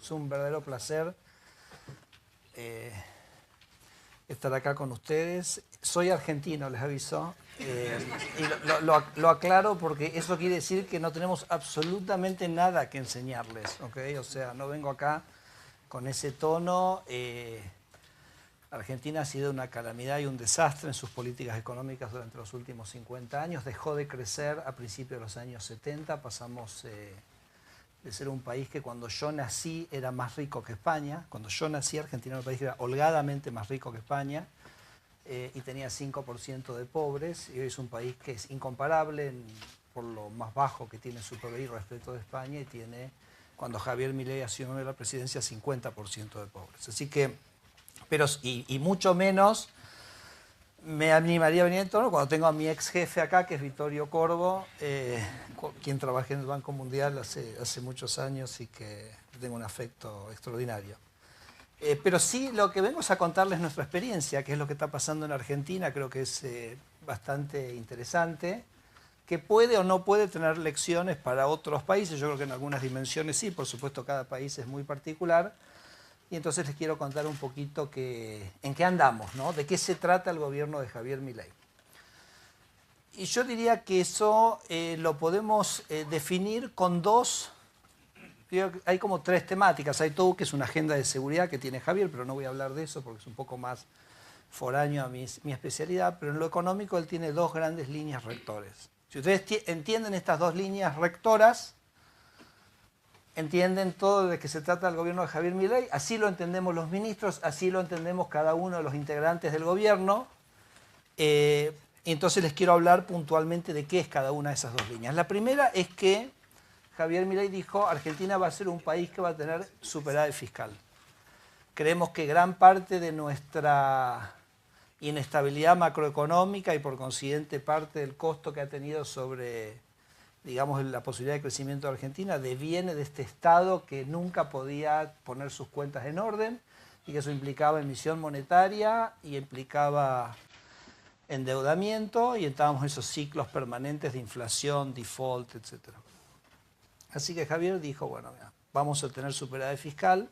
Es un verdadero placer estar acá con ustedes. Soy argentino, les aviso. Y lo aclaro porque eso quiere decir que no tenemos absolutamente nada que enseñarles, ¿ok? O sea, no vengo acá con ese tono. Argentina ha sido una calamidad y un desastre en sus políticas económicas durante los últimos 50 años. Dejó de crecer a principios de los años 70. Pasamos de ser un país que cuando yo nací era más rico que España. Cuando yo nací, Argentina era un país que era holgadamente más rico que España y tenía 5% de pobres. Y hoy es un país que es incomparable por lo más bajo que tiene su PBI respecto de España y tiene, cuando Javier Milei asumió la presidencia, 50% de pobres. Así que... y mucho menos me animaría a venir en tono cuando tengo a mi ex jefe acá, que es Vittorio Corvo, quien trabajé en el Banco Mundial hace muchos años y que tengo un afecto extraordinario. Pero sí, lo que vengo es a contarles nuestra experiencia, qué es lo que está pasando en Argentina. Creo que es bastante interesante, que puede o no puede tener lecciones para otros países. Yo creo que en algunas dimensiones sí, por supuesto cada país es muy particular. Y entonces les quiero contar un poquito en qué andamos, ¿no? De qué se trata el gobierno de Javier Milei. Y yo diría que eso lo podemos definir con hay como tres temáticas. Hay todo que es una agenda de seguridad que tiene Javier, pero no voy a hablar de eso porque es un poco más foráneo a mi especialidad. Pero en lo económico él tiene dos grandes líneas rectores. Si ustedes entienden estas dos líneas rectoras, entienden todo de qué se trata el gobierno de Javier Milei, así lo entendemos los ministros, así lo entendemos cada uno de los integrantes del gobierno. Entonces les quiero hablar puntualmente de qué es cada una de esas dos líneas. La primera es que Javier Milei dijo: Argentina va a ser un país que va a tener superávit fiscal. Creemos que gran parte de nuestra inestabilidad macroeconómica y por consiguiente parte del costo que ha tenido sobre, digamos, la posibilidad de crecimiento de Argentina deviene de este Estado que nunca podía poner sus cuentas en orden y que eso implicaba emisión monetaria y implicaba endeudamiento y estábamos en esos ciclos permanentes de inflación, default, etc. Así que Javier dijo, bueno, mira, vamos a tener superávit fiscal.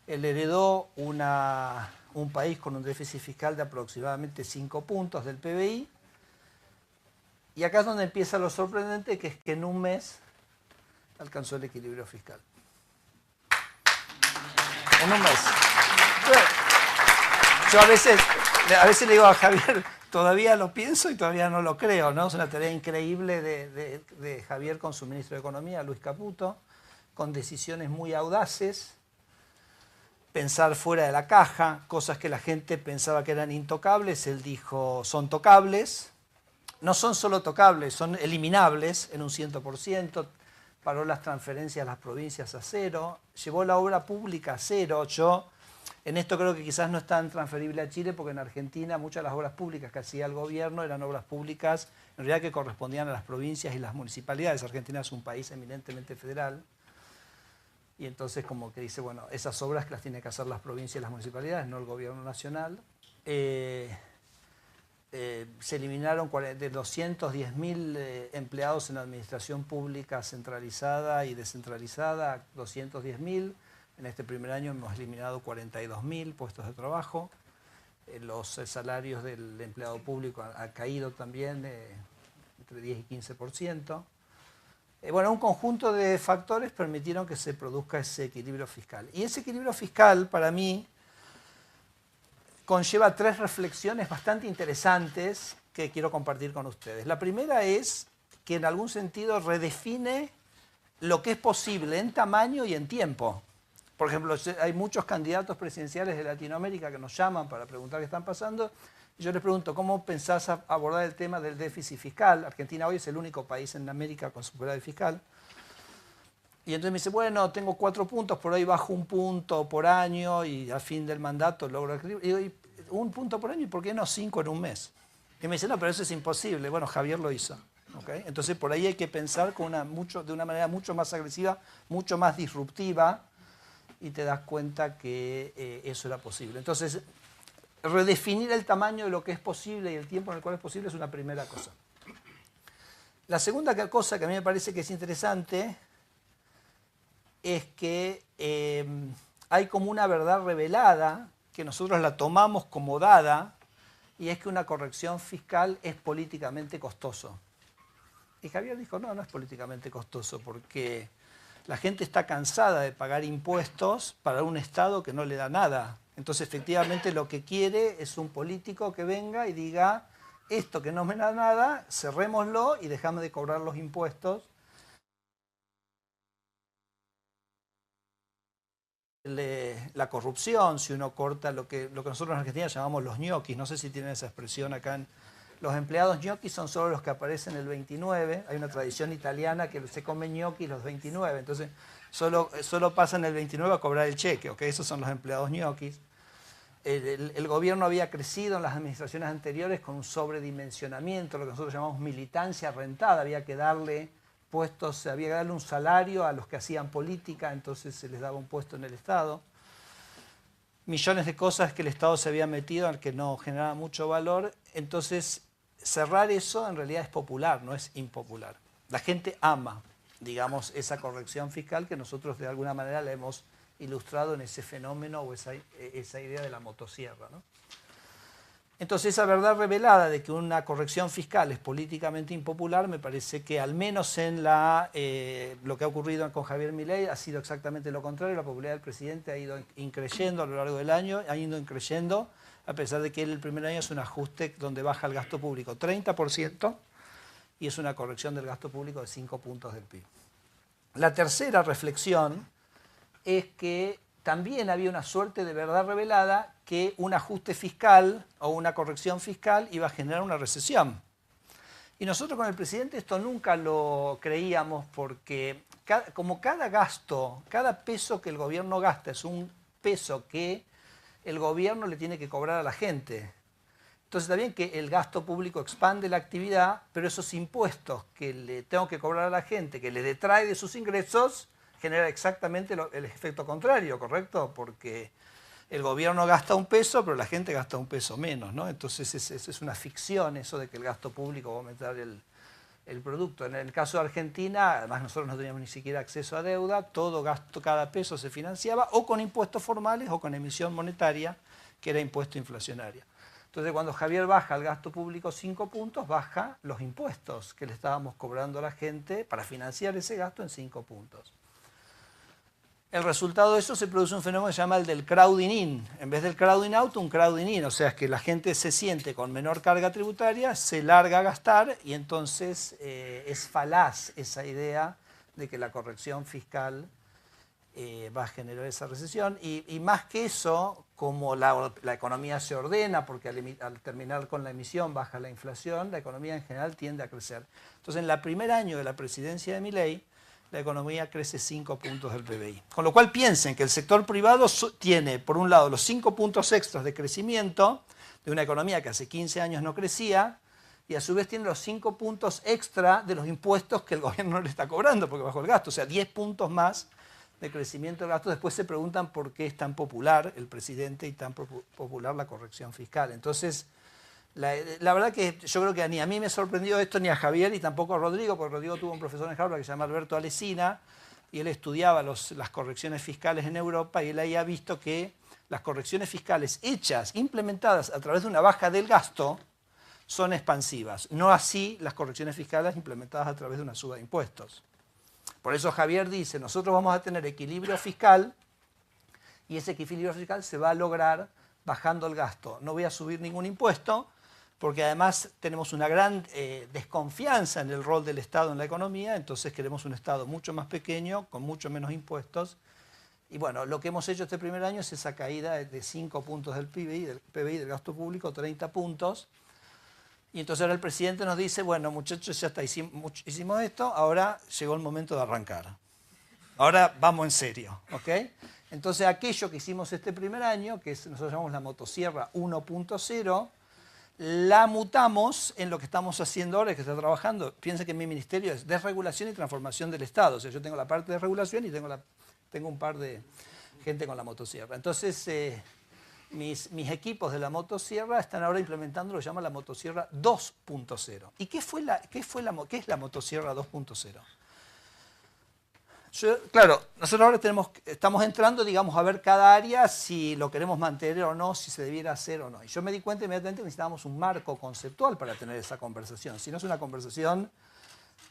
Él heredó un país con un déficit fiscal de aproximadamente 5 puntos del PBI. Y acá es donde empieza lo sorprendente, que es que en un mes alcanzó el equilibrio fiscal. En un mes. Yo a veces le digo a Javier, todavía lo pienso y todavía no lo creo, ¿no? Es una tarea increíble de Javier con su ministro de Economía, Luis Caputo, con decisiones muy audaces, pensar fuera de la caja, cosas que la gente pensaba que eran intocables, él dijo, son tocables. No son solo tocables, son eliminables en un 100%, paró las transferencias a las provincias a cero, llevó la obra pública a cero. Yo en esto creo que quizás no es tan transferible a Chile porque en Argentina muchas de las obras públicas que hacía el gobierno eran obras públicas en realidad que correspondían a las provincias y las municipalidades. Argentina es un país eminentemente federal y entonces como que dice, bueno, esas obras que las tienen que hacer las provincias y las municipalidades, no el gobierno nacional. Se eliminaron de 210.000 empleados en la administración pública centralizada y descentralizada, 210.000. En este primer año hemos eliminado 42.000 puestos de trabajo. Los salarios del empleado público han caído también entre 10 y 15%. Bueno, un conjunto de factores permitieron que se produzca ese equilibrio fiscal. Y ese equilibrio fiscal, para mí, conlleva tres reflexiones bastante interesantes que quiero compartir con ustedes. La primera es que en algún sentido redefine lo que es posible en tamaño y en tiempo. Por ejemplo, hay muchos candidatos presidenciales de Latinoamérica que nos llaman para preguntar qué están pasando. Y yo les pregunto, ¿cómo pensás abordar el tema del déficit fiscal? Argentina hoy es el único país en América con superávit fiscal. Y entonces me dice, bueno, tengo 4 puntos, por ahí bajo 1 punto por año y al fin del mandato logro equilibrio. Y digo, 1 punto por año, ¿y por qué no 5 en un mes? Y me dice, no, pero eso es imposible. Bueno, Javier lo hizo. ¿Okay? Entonces por ahí hay que pensar de una manera mucho más agresiva, mucho más disruptiva, y te das cuenta que eso era posible. Entonces, redefinir el tamaño de lo que es posible y el tiempo en el cual es posible es una primera cosa. La segunda cosa que a mí me parece que es interesante es que hay como una verdad revelada que nosotros la tomamos como dada, y es que una corrección fiscal es políticamente costoso. Y Javier dijo, no, no es políticamente costoso, porque la gente está cansada de pagar impuestos para un Estado que no le da nada. Entonces, efectivamente, lo que quiere es un político que venga y diga, esto que no me da nada, cerrémoslo y dejame de cobrar los impuestos. La corrupción, si uno corta lo que nosotros en Argentina llamamos los ñoquis, no sé si tienen esa expresión acá. Los empleados ñoquis son solo los que aparecen el 29, hay una tradición italiana que se come ñoquis los 29, entonces solo pasan el 29 a cobrar el cheque, ¿ok? Esos son los empleados ñoquis. El gobierno había crecido en las administraciones anteriores con un sobredimensionamiento, lo que nosotros llamamos militancia rentada, había que darle puestos, había que darle un salario a los que hacían política, entonces se les daba un puesto en el Estado. Millones de cosas que el Estado se había metido que no generaba mucho valor, entonces cerrar eso en realidad es popular, no es impopular. La gente ama, digamos, esa corrección fiscal que nosotros de alguna manera la hemos ilustrado en ese fenómeno o esa idea de la motosierra, ¿no? Entonces, esa verdad revelada de que una corrección fiscal es políticamente impopular, me parece que al menos en lo que ha ocurrido con Javier Milei ha sido exactamente lo contrario. La popularidad del presidente ha ido increyendo a lo largo del año, ha ido increyendo, a pesar de que el primer año es un ajuste donde baja el gasto público 30% y es una corrección del gasto público de 5 puntos del PIB. La tercera reflexión es que también había una suerte de verdad revelada que un ajuste fiscal o una corrección fiscal iba a generar una recesión. Y nosotros con el presidente esto nunca lo creíamos porque como cada gasto, cada peso que el gobierno gasta es un peso que el gobierno le tiene que cobrar a la gente. Entonces está bien que el gasto público expande la actividad, pero esos impuestos que le tengo que cobrar a la gente, que le detrae de sus ingresos, genera exactamente el efecto contrario, ¿correcto? Porque el gobierno gasta un peso, pero la gente gasta un peso menos, ¿no? Entonces es una ficción eso de que el gasto público va a aumentar el producto. En el caso de Argentina, además nosotros no teníamos ni siquiera acceso a deuda, todo gasto, cada peso se financiaba o con impuestos formales o con emisión monetaria, que era impuesto inflacionario. Entonces, cuando Javier baja el gasto público 5 puntos, baja los impuestos que le estábamos cobrando a la gente para financiar ese gasto en 5 puntos. El resultado de eso se produce un fenómeno que se llama el del crowding in. En vez del crowding out, un crowding in. O sea, es que la gente se siente con menor carga tributaria, se larga a gastar y entonces es falaz esa idea de que la corrección fiscal va a generar esa recesión. Y más que eso, como la economía se ordena, porque al terminar con la emisión baja la inflación, la economía en general tiende a crecer. Entonces, en el primer año de la presidencia de Milei, la economía crece 5 puntos del PBI. Con lo cual piensen que el sector privado tiene, por un lado, los 5 puntos extras de crecimiento de una economía que hace 15 años no crecía, y a su vez tiene los 5 puntos extra de los impuestos que el gobierno no le está cobrando porque bajó el gasto, o sea, 10 puntos más de crecimiento del gasto. Después se preguntan por qué es tan popular el presidente y tan popular la corrección fiscal. Entonces, la verdad que yo creo que ni a mí me sorprendió esto, ni a Javier, y tampoco a Rodrigo, porque Rodrigo tuvo un profesor en Harvard que se llama Alberto Alesina, y él estudiaba las correcciones fiscales en Europa, y él ahí ha visto que las correcciones fiscales hechas, implementadas a través de una baja del gasto, son expansivas. No así las correcciones fiscales implementadas a través de una suba de impuestos. Por eso Javier dice, nosotros vamos a tener equilibrio fiscal, y ese equilibrio fiscal se va a lograr bajando el gasto. No voy a subir ningún impuesto, porque además tenemos una gran desconfianza en el rol del Estado en la economía, entonces queremos un Estado mucho más pequeño, con mucho menos impuestos. Y bueno, lo que hemos hecho este primer año es esa caída de 5 puntos del PBI, del gasto público, 30 puntos. Y entonces ahora el presidente nos dice, bueno muchachos, ya está, hicimos esto, ahora llegó el momento de arrancar. Ahora vamos en serio, ¿ok? Entonces aquello que hicimos este primer año, que nosotros llamamos la motosierra 1.0, la mutamos en lo que estamos haciendo ahora, que está trabajando. Piensa que mi ministerio es desregulación y transformación del Estado. O sea, yo tengo la parte de regulación y tengo un par de gente con la motosierra. Entonces, mis equipos de la motosierra están ahora implementando lo que se llama la motosierra 2.0. ¿Y qué es la motosierra 2.0? Claro, nosotros ahora estamos entrando, digamos, a ver cada área si lo queremos mantener o no, si se debiera hacer o no. Y yo me di cuenta inmediatamente que necesitábamos un marco conceptual para tener esa conversación. Si no es una conversación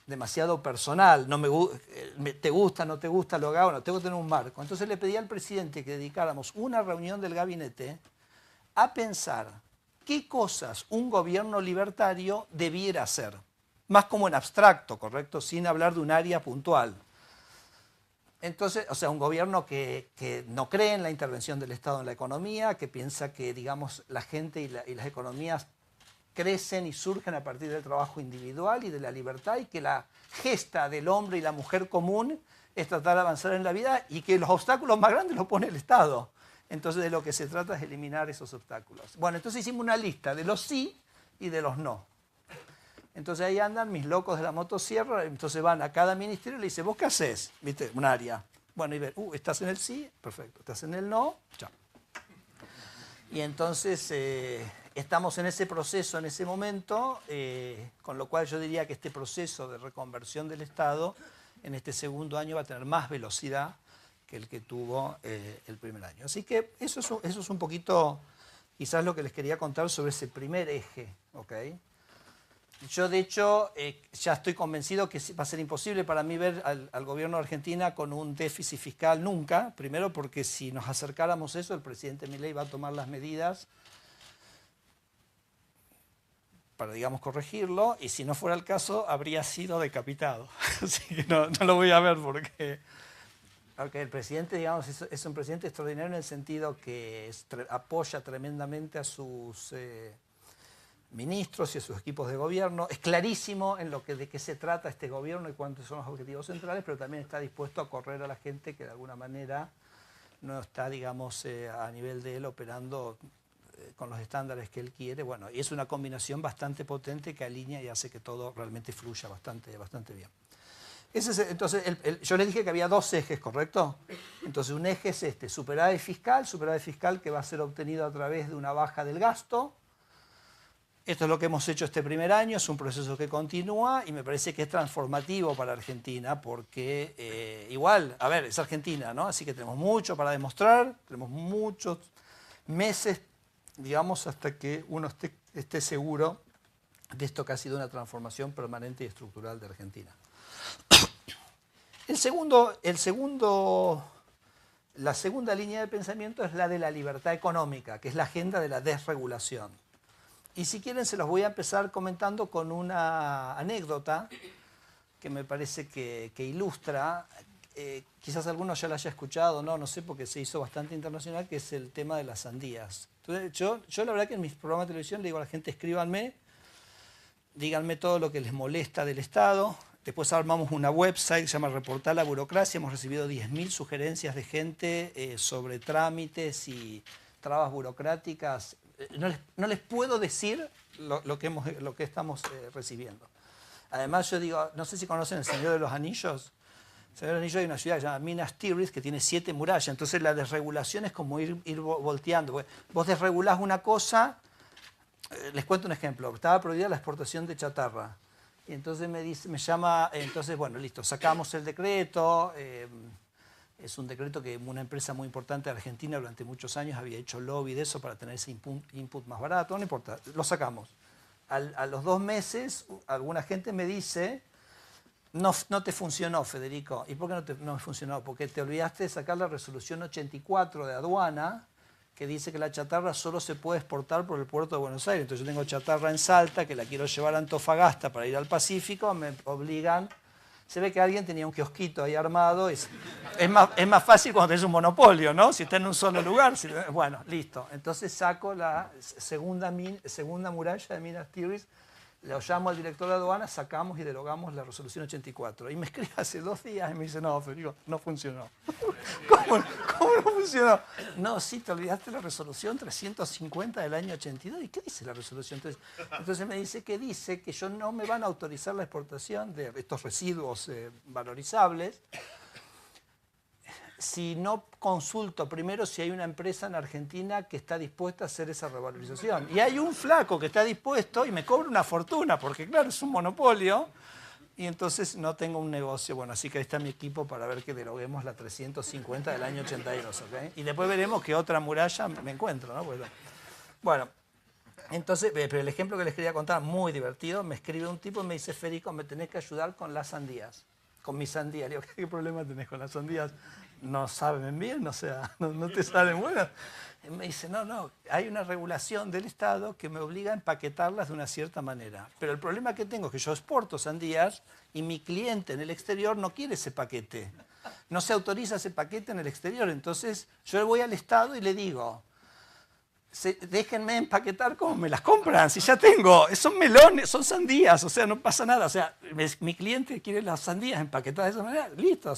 demasiado personal, te gusta, no te gusta, lo hago, no, tengo que tener un marco. Entonces le pedí al presidente que dedicáramos una reunión del gabinete a pensar qué cosas un gobierno libertario debiera hacer. Más como en abstracto, ¿correcto? Sin hablar de un área puntual. Entonces, o sea, un gobierno que no cree en la intervención del Estado en la economía, que piensa que, digamos, la gente y las economías crecen y surgen a partir del trabajo individual y de la libertad, y que la gesta del hombre y la mujer común es tratar de avanzar en la vida, y que los obstáculos más grandes los pone el Estado. Entonces, de lo que se trata es eliminar esos obstáculos. Bueno, entonces hicimos una lista de los sí y de los no. Entonces ahí andan mis locos de la motosierra, entonces van a cada ministerio y le dicen, ¿vos qué haces? ¿Viste? Un área. Bueno, y ven, ¿estás en el sí? Perfecto. ¿Estás en el no? Chao. Y entonces estamos en ese proceso, en ese momento, con lo cual yo diría que este proceso de reconversión del Estado en este segundo año va a tener más velocidad que el que tuvo el primer año. Así que eso es un poquito, quizás lo que les quería contar sobre ese primer eje, ¿ok? Yo, de hecho, ya estoy convencido que va a ser imposible para mí ver al gobierno de Argentina con un déficit fiscal nunca. Primero porque si nos acercáramos a eso, el presidente Milei va a tomar las medidas para, digamos, corregirlo. Y si no fuera el caso, habría sido decapitado. Así que no lo voy a ver porque el presidente, digamos, es un presidente extraordinario en el sentido que apoya tremendamente a sus ministros y a sus equipos de gobierno. Es clarísimo de qué se trata este gobierno y cuáles son los objetivos centrales, pero también está dispuesto a correr a la gente que de alguna manera no está, digamos, a nivel de él operando con los estándares que él quiere. Bueno, y es una combinación bastante potente que alinea y hace que todo realmente fluya bastante bien. Entonces, yo les dije que había dos ejes, ¿correcto? Entonces, un eje es superávit fiscal que va a ser obtenido a través de una baja del gasto. Esto es lo que hemos hecho este primer año, es un proceso que continúa y me parece que es transformativo para Argentina porque igual, a ver, es Argentina, ¿no? Así que tenemos mucho para demostrar, tenemos muchos meses, digamos, hasta que uno esté seguro de esto que ha sido una transformación permanente y estructural de Argentina. La segunda línea de pensamiento es la de la libertad económica, que es la agenda de la desregulación. Y si quieren se los voy a empezar comentando con una anécdota que me parece que ilustra, quizás algunos ya la haya escuchado, no sé, porque se hizo bastante internacional, que es el tema de las sandías. Entonces, yo la verdad que en mis programas de televisión le digo a la gente, escríbanme, díganme todo lo que les molesta del Estado. Después armamos una website que se llama Reportar la Burocracia, hemos recibido 10.000 sugerencias de gente sobre trámites y trabas burocráticas. No les puedo decir lo que estamos recibiendo. Además, yo digo, no sé si conocen El Señor de los Anillos. El Señor de los Anillos hay una ciudad que se llama Minas Tirith que tiene 7 murallas. Entonces la desregulación es como ir volteando. Vos desregulás una cosa, les cuento un ejemplo. Estaba prohibida la exportación de chatarra. Y entonces me llama, entonces bueno, listo, sacamos el decreto. Es un decreto que una empresa muy importante de Argentina durante muchos años había hecho lobby de eso para tener ese input más barato. No importa, lo sacamos. A los 2 meses, alguna gente me dice, no te funcionó, Federico. ¿Y por qué no me funcionó? Porque te olvidaste de sacar la resolución 84 de aduana, que dice que la chatarra solo se puede exportar por el puerto de Buenos Aires. Entonces yo tengo chatarra en Salta, que la quiero llevar a Antofagasta para ir al Pacífico, me obligan. Se ve que alguien tenía un kiosquito ahí armado. Es más fácil cuando tenés un monopolio, ¿no? Si está en un solo lugar. Bueno, listo. Entonces saco la segunda muralla de Minas Tirith, lo llamo al director de aduana, sacamos y derogamos la resolución 84. Y me escribe hace 2 días y me dice, no, Federico, no funcionó. ¿Cómo no funcionó? No, sí, te olvidaste la resolución 350 del año 82. ¿Y qué dice la resolución? Entonces me dice que no me van a autorizar la exportación de estos residuos valorizables si no consulto primero si hay una empresa en Argentina que está dispuesta a hacer esa revalorización. Y hay un flaco que está dispuesto y me cobra una fortuna, porque claro, es un monopolio. Y entonces no tengo un negocio. Bueno, así que ahí está mi equipo para ver que deroguemos la 350 del año 82, ¿ok? Y después veremos qué otra muralla me encuentro, ¿no? Bueno, entonces, pero el ejemplo que les quería contar, muy divertido, me escribe un tipo y me dice, Federico, me tenés que ayudar con las sandías, con mis sandías. Le digo, ¿qué problema tenés con las sandías? No saben bien, o sea, no te salen buenas. Y me dice, no, hay una regulación del Estado que me obliga a empaquetarlas de una cierta manera. Pero el problema que tengo es que yo exporto sandías y mi cliente en el exterior no quiere ese paquete. No se autoriza ese paquete en el exterior. Entonces yo voy al Estado y le digo, déjenme empaquetar como me las compran, si ya tengo, son melones, son sandías, o sea, no pasa nada. O sea, mi cliente quiere las sandías empaquetadas de esa manera, listo.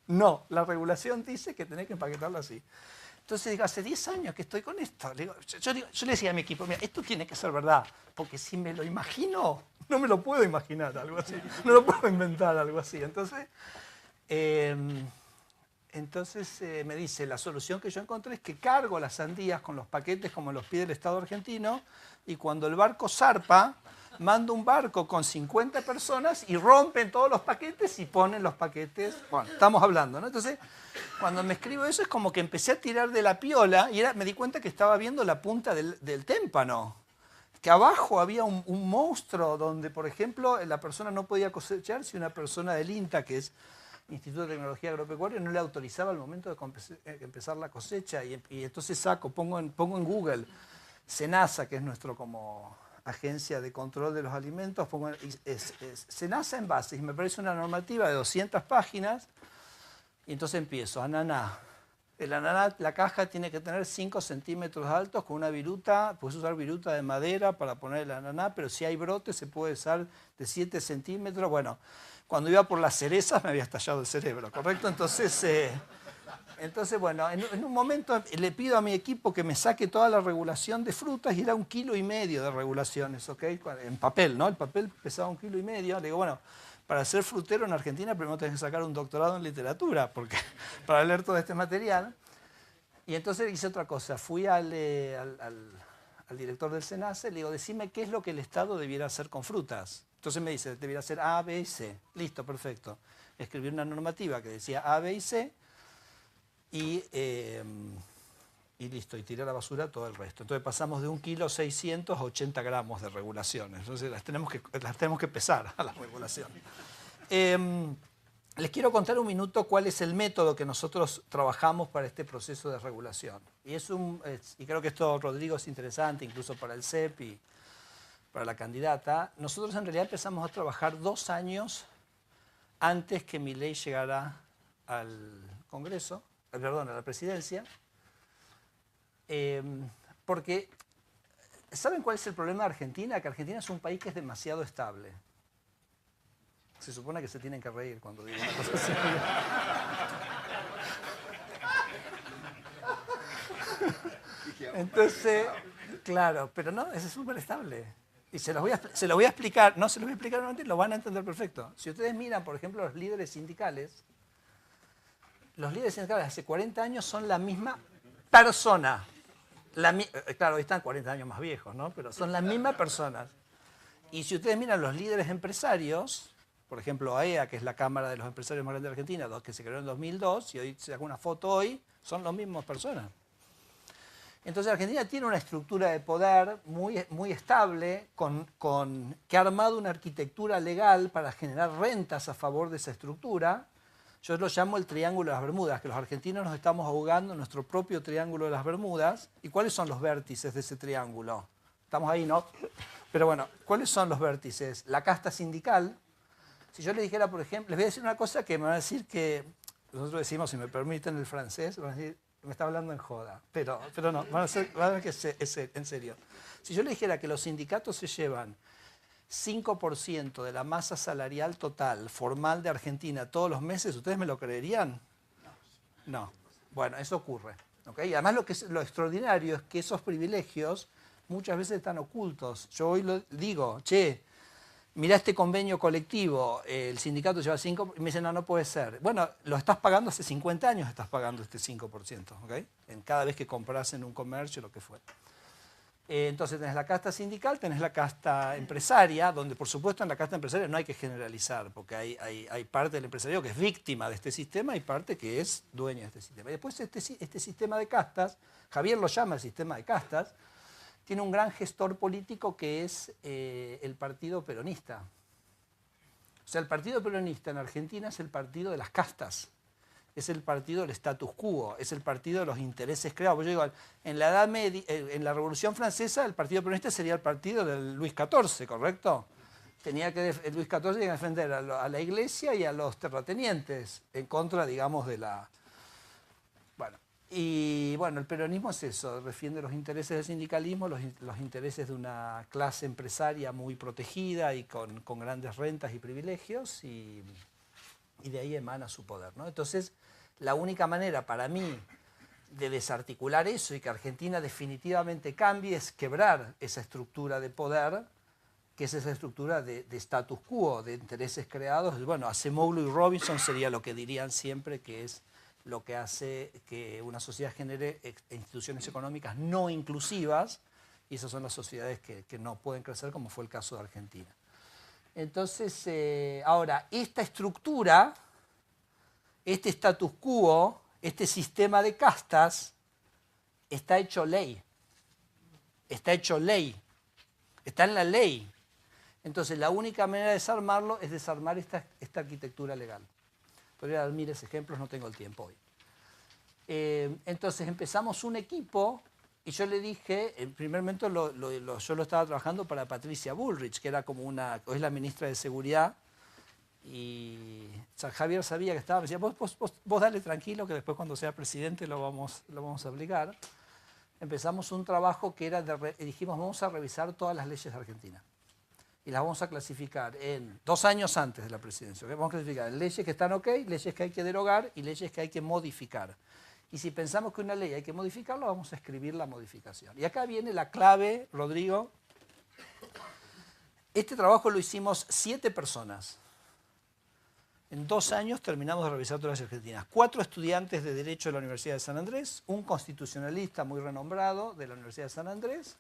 No, la regulación dice que tenés que empaquetarlo así. Entonces digo, hace 10 años que estoy con esto. Yo le decía a mi equipo, mira, esto tiene que ser verdad, porque si me lo imagino, no me lo puedo imaginar, algo así. No lo puedo inventar, algo así. Entonces me dice, la solución que yo encontré es que cargo las sandías con los paquetes como los pide el Estado argentino y cuando el barco zarpa, mando un barco con 50 personas y rompen todos los paquetes y ponen los paquetes. Bueno, estamos hablando, ¿no? Entonces, cuando me escribo eso es como que empecé a tirar de la piola y me di cuenta que estaba viendo la punta del témpano. Que abajo había un monstruo donde, por ejemplo, la persona no podía cosechar si una persona del INTA, que es Instituto de Tecnología Agropecuaria, no le autorizaba al momento de empezar la cosecha. Y entonces pongo en Google SENASA, que es nuestro como agencia de control de los alimentos, pongo SENASA Envases y me aparece una normativa de 200 páginas y entonces empiezo, ananá. El ananá, la caja tiene que tener 5 centímetros altos con una viruta, puedes usar viruta de madera para poner el ananá, pero si hay brote se puede usar de 7 centímetros. Bueno, cuando iba por las cerezas me había estallado el cerebro, ¿correcto? Entonces bueno, en un momento le pido a mi equipo que me saque toda la regulación de frutas y era 1,5 kilos de regulaciones, ¿ok? En papel, ¿no? El papel pesaba 1,5 kilos. Le digo, bueno, para ser frutero en Argentina primero tenés que sacar un doctorado en literatura porque, para leer todo este material. Y entonces hice otra cosa, fui al director del SENASA y le digo, decime qué es lo que el Estado debiera hacer con frutas. Entonces me dice, debiera hacer A, B y C. Listo, perfecto. Escribí una normativa que decía A, B y C. Y listo, y tiré a la basura todo el resto. Entonces pasamos de 1,600 kilos a 80 gramos de regulaciones. Entonces las tenemos que pesar a las regulaciones. Les quiero contar un minuto cuál es el método que nosotros trabajamos para este proceso de regulación. Y creo que esto, Rodrigo, es interesante, incluso para el CEP y para la candidata. Nosotros en realidad empezamos a trabajar 2 años antes que mi ley llegara al Congreso, perdón, a la presidencia, porque ¿saben cuál es el problema de Argentina? Que Argentina es un país que es demasiado estable. Se supone que se tienen que reír cuando digo una cosa así. Entonces, claro, pero no, es súper estable. Y se los voy a explicar, no se los voy a explicar nuevamente, lo van a entender perfecto. Si ustedes miran, por ejemplo, los líderes sindicales hace 40 años son la misma persona. Claro, hoy están 40 años más viejos, ¿no? Pero son las mismas personas. Y si ustedes miran los líderes empresarios, por ejemplo, AEA, que es la Cámara de los Empresarios más grande de Argentina, que se creó en 2002, y hoy se saca una foto hoy, son las mismas personas. Entonces Argentina tiene una estructura de poder muy estable, que ha armado una arquitectura legal para generar rentas a favor de esa estructura. Yo lo llamo el Triángulo de las Bermudas, que los argentinos nos estamos ahogando en nuestro propio Triángulo de las Bermudas. ¿Y cuáles son los vértices de ese triángulo? Estamos ahí, ¿no? Pero bueno, ¿cuáles son los vértices? La casta sindical. Si yo les dijera, por ejemplo, les voy a decir una cosa que me van a decir que, nosotros decimos, si me permiten el francés, van a decir, me está hablando en joda, pero no, van a ver que es en serio. Si yo les dijera que los sindicatos se llevan 5% de la masa salarial total formal de Argentina todos los meses, ¿ustedes me lo creerían? No. Bueno, eso ocurre. ¿Okay? Y además lo extraordinario es que esos privilegios muchas veces están ocultos. Yo hoy lo digo, mirá este convenio colectivo, el sindicato lleva 5%, y me dicen, no puede ser. Bueno, lo estás pagando hace 50 años, estás pagando este 5%, ¿okay? En cada vez que compras en un comercio, lo que fue. Entonces tenés la casta sindical, tenés la casta empresaria, donde por supuesto en la casta empresaria no hay que generalizar, porque hay parte del empresario que es víctima de este sistema y parte que es dueño de este sistema. Y después este sistema de castas, Javier lo llama el sistema de castas, tiene un gran gestor político que es el Partido Peronista. O sea, el Partido Peronista en Argentina es el partido de las castas. Es el partido del status quo, es el partido de los intereses creados. Yo digo, en la Edad Media, en la Revolución Francesa, el Partido Peronista sería el partido de Luis XIV, ¿correcto? Luis XIV tenía que defender a la Iglesia y a los terratenientes en contra, digamos, de la... Bueno, y bueno, el peronismo es eso, defiende los intereses del sindicalismo, los intereses de una clase empresaria muy protegida y con grandes rentas y privilegios, y de ahí emana su poder, ¿no? Entonces, la única manera para mí de desarticular eso y que Argentina definitivamente cambie es quebrar esa estructura de poder, que es esa estructura de status quo, de intereses creados. Bueno, Acemoglu y Robinson sería lo que dirían siempre que es lo que hace que una sociedad genere instituciones económicas no inclusivas, y esas son las sociedades que no pueden crecer, como fue el caso de Argentina. Entonces, ahora, esta estructura, este status quo, este sistema de castas, está hecho ley. Está hecho ley. Está en la ley. Entonces, la única manera de desarmarlo es desarmar esta arquitectura legal. Podría dar miles de ejemplos, no tengo el tiempo hoy. Entonces, empezamos un equipo, y yo le dije, en primer momento yo lo estaba trabajando para Patricia Bullrich, que era como es la ministra de Seguridad, y Javier sabía que estaba, me decía, vos dale tranquilo que después cuando sea presidente lo vamos a aplicar. Empezamos un trabajo que era, dijimos, vamos a revisar todas las leyes de Argentina. Y las vamos a clasificar en 2 años antes de la presidencia. ¿Okay? Vamos a clasificar en leyes que están ok, leyes que hay que derogar y leyes que hay que modificar. Y si pensamos que una ley hay que modificarla, vamos a escribir la modificación. Y acá viene la clave, Rodrigo. Este trabajo lo hicimos 7 personas. En 2 años terminamos de revisar todas las argentinas. 4 estudiantes de Derecho de la Universidad de San Andrés, un constitucionalista muy renombrado de la Universidad de San Andrés,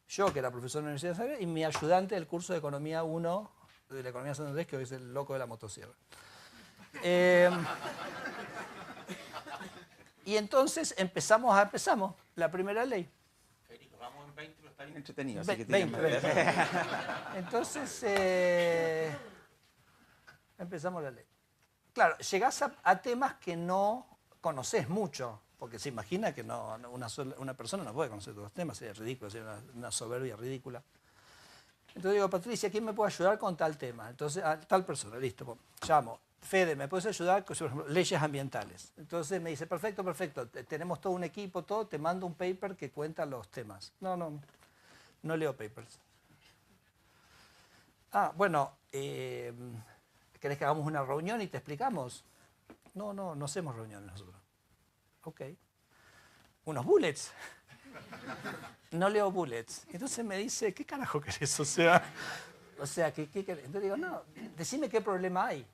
yo que era profesor de la Universidad de San Andrés, y mi ayudante del curso de Economía 1 de la Economía de San Andrés, que hoy es el loco de la motosierra. Y entonces empezamos la primera ley. Federico, vamos en 20, pero está bien entretenido. 20. Entonces, empezamos la ley. Claro, llegás a temas que no conoces mucho, porque se imagina que una persona no puede conocer todos los temas, sería ridículo, sería una soberbia ridícula. Entonces digo, Patricia, ¿quién me puede ayudar con tal tema? Entonces, tal persona, listo, llamo. Fede, ¿me puedes ayudar con, por ejemplo, leyes ambientales? Entonces me dice, perfecto, tenemos todo un equipo, te mando un paper que cuenta los temas. No leo papers. Bueno, ¿querés que hagamos una reunión y te explicamos? No hacemos reuniones nosotros. Ok. Unos bullets. No leo bullets. Entonces me dice, ¿qué carajo querés? O sea, ¿qué querés? Entonces digo, no, decime qué problema hay.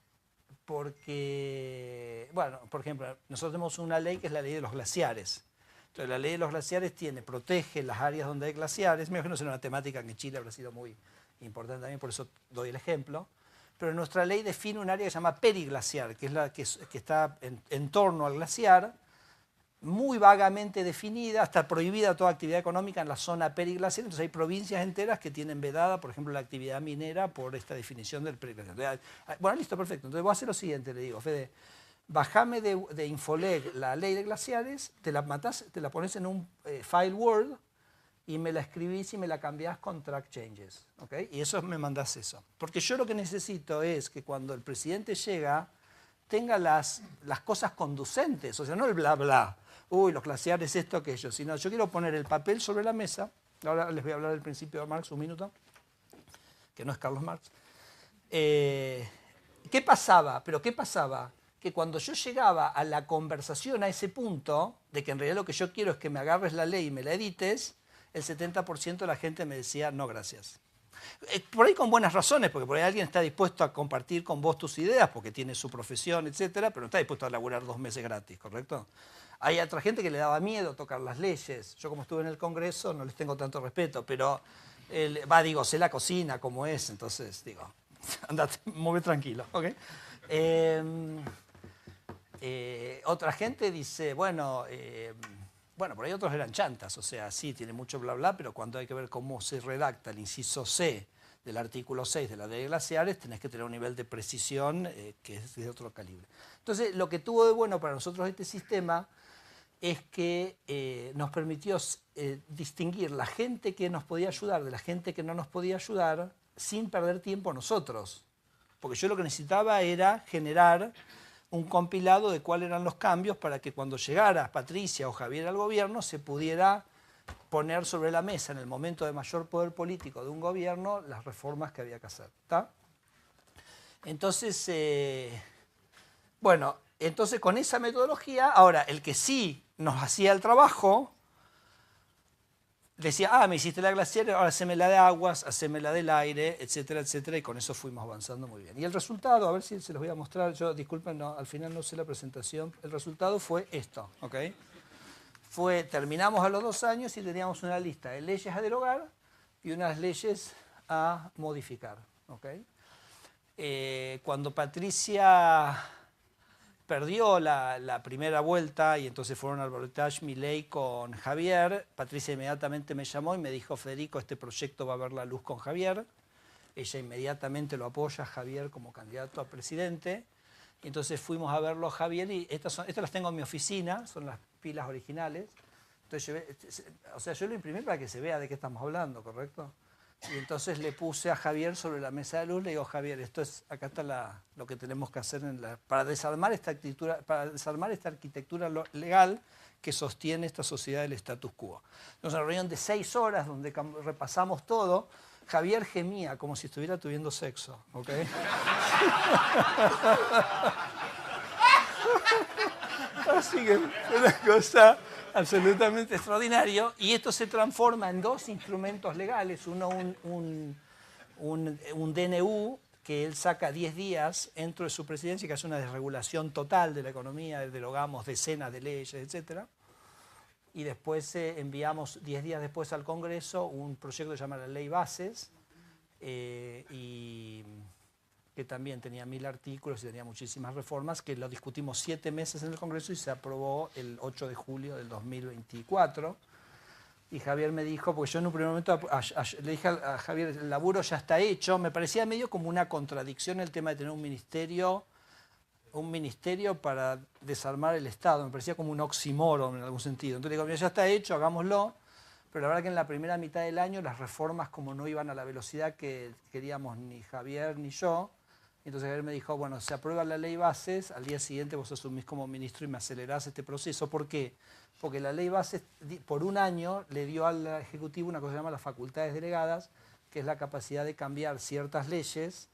Porque, bueno, por ejemplo, nosotros tenemos una ley que es la ley de los glaciares. Entonces, la ley de los glaciares protege las áreas donde hay glaciares. Me imagino que es una temática que en Chile habrá sido muy importante también, por eso doy el ejemplo. Pero nuestra ley define un área que se llama periglaciar, que es la que está en torno al glaciar, muy vagamente definida, está prohibida toda actividad económica en la zona periglaciar. Entonces hay provincias enteras que tienen vedada, por ejemplo, la actividad minera por esta definición del periglaciar. Bueno, listo, perfecto. Entonces voy a hacer lo siguiente, le digo, Fede, bajame de Infoleg la ley de glaciares, te la pones en un file Word y me la escribís y me la cambiás con track changes. ¿Okay? Y eso me mandás eso. Porque yo lo que necesito es que cuando el presidente llega tenga las cosas conducentes, o sea, no el bla bla. Uy, los glaciares, esto, aquello, sino yo quiero poner el papel sobre la mesa. Ahora les voy a hablar del principio de Marx un minuto, que no es Carlos Marx. ¿Qué pasaba? Que cuando yo llegaba a la conversación a ese punto, de que en realidad lo que yo quiero es que me agarres la ley y me la edites, el 70% de la gente me decía, no, gracias. Por ahí con buenas razones, porque por ahí alguien está dispuesto a compartir con vos tus ideas, porque tiene su profesión, etcétera, pero no está dispuesto a laburar 2 meses gratis, ¿correcto? Hay otra gente que le daba miedo tocar las leyes. Yo como estuve en el Congreso no les tengo tanto respeto, pero digo, sé la cocina como es, entonces digo, andate, mueve tranquilo, ¿ok? Otra gente dice, bueno, por ahí otros eran chantas, o sea, sí, tiene mucho bla bla, pero cuando hay que ver cómo se redacta el inciso C del artículo 6 de la ley de glaciares, tenés que tener un nivel de precisión que es de otro calibre. Entonces, lo que tuvo de bueno para nosotros este sistema es que nos permitió distinguir la gente que nos podía ayudar de la gente que no nos podía ayudar sin perder tiempo nosotros. Porque yo lo que necesitaba era generar un compilado de cuáles eran los cambios para que cuando llegara Patricia o Javier al gobierno se pudiera poner sobre la mesa en el momento de mayor poder político de un gobierno las reformas que había que hacer. ¿Está? Entonces, entonces con esa metodología, ahora el que sí nos hacía el trabajo, decía, me hiciste la glaciar, ahora haceme la de aguas, haceme la del aire, etcétera, etcétera, y con eso fuimos avanzando muy bien. Y el resultado, a ver si se los voy a mostrar, yo disculpen, no, al final no sé la presentación, el resultado fue esto, ¿ok? Terminamos a los 2 años y teníamos una lista de leyes a derogar y unas leyes a modificar, ¿ok? Cuando Patricia perdió la primera vuelta y entonces fueron al balotaje Milei con Javier, Patricia inmediatamente me llamó y me dijo, Federico, este proyecto va a ver la luz con Javier. Ella inmediatamente lo apoya a Javier como candidato a presidente. Y entonces fuimos a verlo a Javier y estas las tengo en mi oficina, son las pilas originales. Entonces, yo lo imprimí para que se vea de qué estamos hablando, ¿correcto? Y entonces le puse a Javier sobre la mesa de luz, le digo, Javier, acá está lo que tenemos que hacer para desarmar esta arquitectura legal que sostiene esta sociedad del status quo. Entonces, una reunión de 6 horas donde repasamos todo, Javier gemía como si estuviera tuviendo sexo, ¿ok? Así que una cosa absolutamente extraordinario, y esto se transforma en 2 instrumentos legales, uno un DNU que él saca 10 días dentro de su presidencia, que hace una desregulación total de la economía, derogamos decenas de leyes, etc. Y después enviamos 10 días después al Congreso un proyecto que se llama la Ley Bases, y que también tenía 1000 artículos y tenía muchísimas reformas, que lo discutimos 7 meses en el Congreso y se aprobó el 8 de julio del 2024. Y Javier me dijo, porque yo en un primer momento le dije a Javier, el laburo ya está hecho, me parecía medio como una contradicción el tema de tener un ministerio para desarmar el Estado, me parecía como un oxímoron en algún sentido. Entonces le digo, ya está hecho, hagámoslo. Pero la verdad que en la primera mitad del año las reformas como no iban a la velocidad que queríamos ni Javier ni yo, entonces Javier me dijo, bueno, se aprueba la ley bases, al día siguiente vos asumís como ministro y me acelerás este proceso. ¿Por qué? Porque la ley bases por 1 año le dio al Ejecutivo una cosa que se llama las facultades delegadas, que es la capacidad de cambiar ciertas leyes.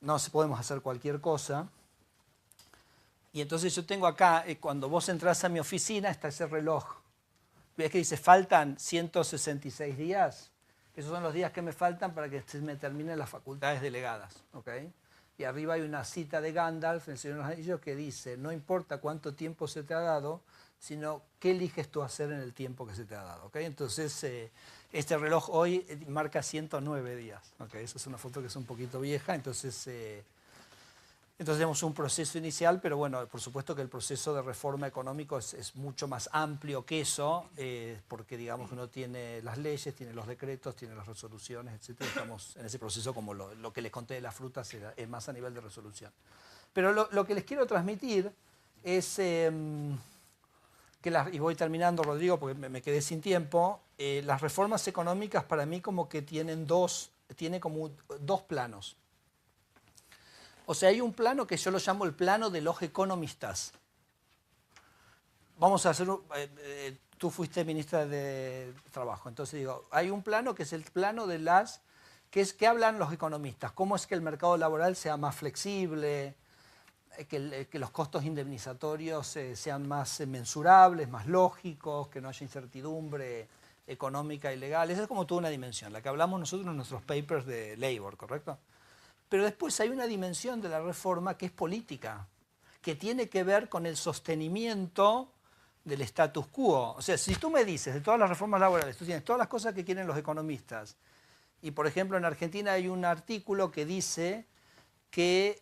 No podemos hacer cualquier cosa. Y entonces yo tengo acá, cuando vos entrás a mi oficina, está ese reloj. ¿Ves que dice, faltan 166 días? Esos son los días que me faltan para que se me terminen las facultades delegadas, ¿ok? Y arriba hay una cita de Gandalf, el Señor de los Anillos, que dice, no importa cuánto tiempo se te ha dado, sino qué eliges tú hacer en el tiempo que se te ha dado, ¿ok? Entonces, este reloj hoy marca 109 días, ¿ok? Esa es una foto que es un poquito vieja, entonces tenemos un proceso inicial, pero bueno, por supuesto que el proceso de reforma económico es mucho más amplio que eso, porque digamos que uno tiene las leyes, tiene los decretos, tiene las resoluciones, etc. Estamos en ese proceso, como lo que les conté de las frutas es más a nivel de resolución. Pero lo que les quiero transmitir es y voy terminando, Rodrigo, porque me quedé sin tiempo, las reformas económicas para mí como que tienen dos planos. O sea, hay un plano que yo lo llamo el plano de los economistas. Vamos a hacer, tú fuiste ministra de Trabajo, entonces digo, hay un plano que es el plano de ¿qué hablan los economistas? ¿Cómo es que el mercado laboral sea más flexible? Que los costos indemnizatorios sean más mensurables, más lógicos, que no haya incertidumbre económica y legal. Esa es como toda una dimensión, la que hablamos nosotros en nuestros papers de Labor, ¿correcto? Pero después hay una dimensión de la reforma que es política, que tiene que ver con el sostenimiento del status quo. O sea, si tú me dices de todas las reformas laborales, tú tienes todas las cosas que quieren los economistas, y por ejemplo en Argentina hay un artículo que dice que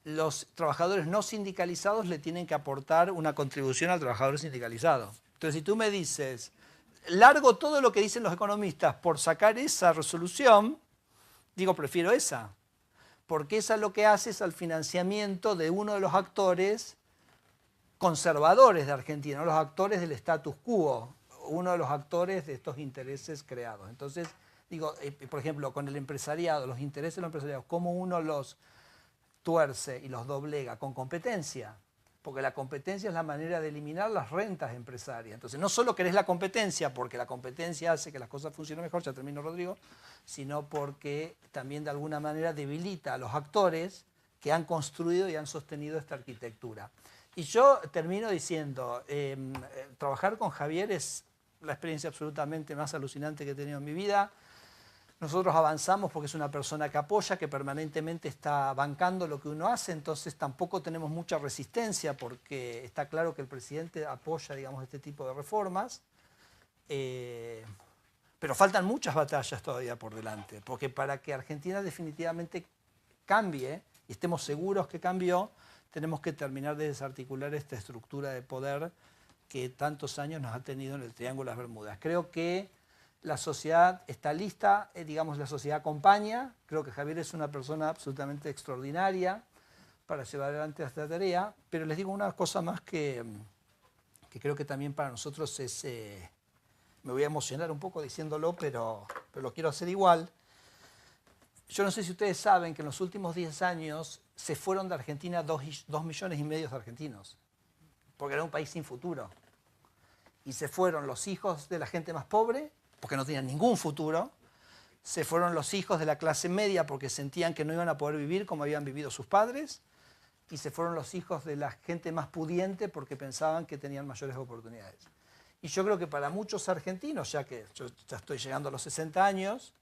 los trabajadores no sindicalizados le tienen que aportar una contribución al trabajador sindicalizado. Entonces, si tú me dices, largo todo lo que dicen los economistas por sacar esa resolución, digo, prefiero esa, porque esa lo que hace es al financiamiento de uno de los actores conservadores de Argentina, los actores del status quo, uno de los actores de estos intereses creados. Entonces, digo, por ejemplo, con el empresariado, los intereses de los empresariados, ¿cómo uno los tuerce y los doblega? Con competencia, porque la competencia es la manera de eliminar las rentas empresarias. Entonces, no solo querés la competencia, porque la competencia hace que las cosas funcionen mejor, ya termino, Rodrigo, sino porque también de alguna manera debilita a los actores que han construido y han sostenido esta arquitectura. Y yo termino diciendo, trabajar con Javier es la experiencia absolutamente más alucinante que he tenido en mi vida. Nosotros avanzamos porque es una persona que apoya, que permanentemente está bancando lo que uno hace, entonces tampoco tenemos mucha resistencia porque está claro que el presidente apoya, digamos, este tipo de reformas. Pero faltan muchas batallas todavía por delante, porque para que Argentina definitivamente cambie y estemos seguros que cambió, tenemos que terminar de desarticular esta estructura de poder que tantos años nos ha tenido en el Triángulo de las Bermudas. Creo que la sociedad está lista, digamos, la sociedad acompaña. Creo que Javier es una persona absolutamente extraordinaria para llevar adelante esta tarea, pero les digo una cosa más que creo que también para nosotros es... me voy a emocionar un poco diciéndolo, pero lo quiero hacer igual. Yo no sé si ustedes saben que en los últimos 10 años se fueron de Argentina 2,5 millones de argentinos, porque era un país sin futuro. Y se fueron los hijos de la gente más pobre, porque no tenían ningún futuro. Se fueron los hijos de la clase media porque sentían que no iban a poder vivir como habían vivido sus padres. Y se fueron los hijos de la gente más pudiente porque pensaban que tenían mayores oportunidades. Y yo creo que para muchos argentinos, ya que yo ya estoy llegando a los 60 años,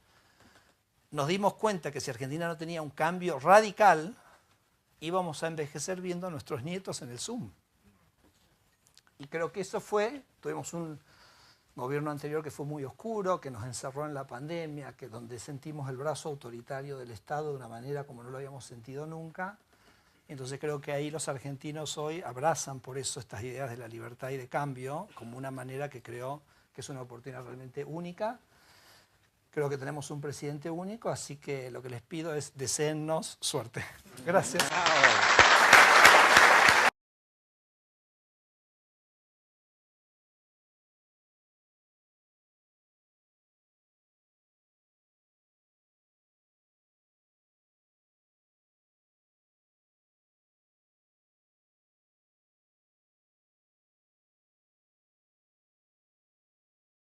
nos dimos cuenta que si Argentina no tenía un cambio radical, íbamos a envejecer viendo a nuestros nietos en el Zoom. Y creo que eso tuvimos un gobierno anterior que fue muy oscuro, que nos encerró en la pandemia, que donde sentimos el brazo autoritario del Estado de una manera como no lo habíamos sentido nunca. Entonces creo que ahí los argentinos hoy abrazan por eso estas ideas de la libertad y de cambio como una manera que creo que es una oportunidad realmente única. Creo que tenemos un presidente único, así que lo que les pido es deseennos suerte. Gracias.